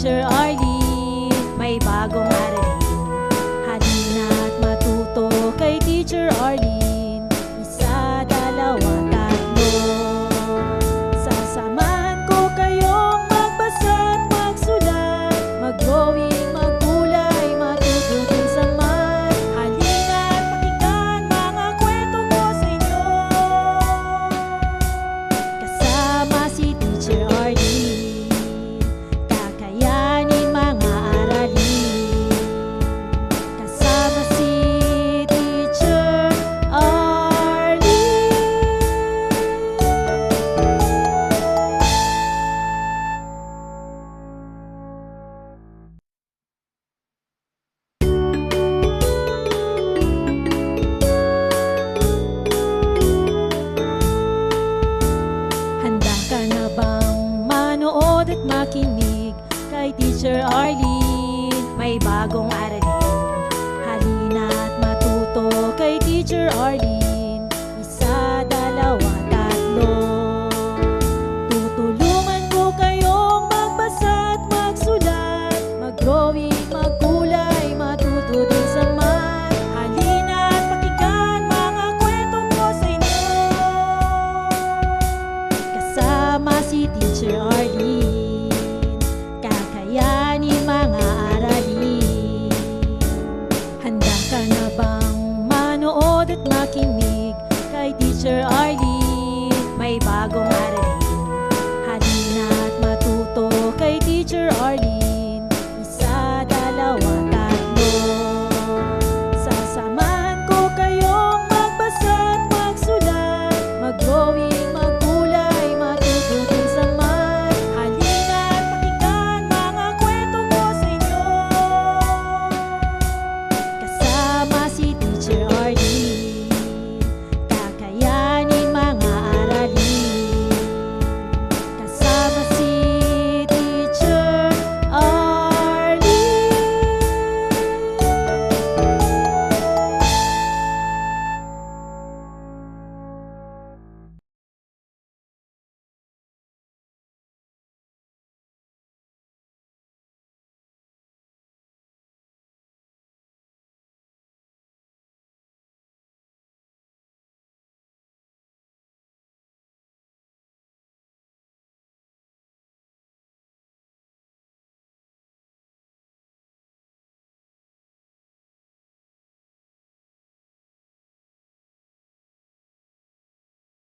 Teacher Arlene, may bagong aralin. Halina't matuto kay Teacher Arlene. Isa, dalawa, tatlo. Sasamahan ko kayong magbasa at magsulat, mag-drawing, maggulay, matutunan sa math. Halina't pakinggan mga kwento ko sa inyo. Kasama si Teacher Arlene, kakayanin mga aralin. Kasama si Teacher Arlene. Handa ka na bang manood at makinig kay Teacher Arlene? May bagong aralin. Halina't matuto kay Teacher Arlene.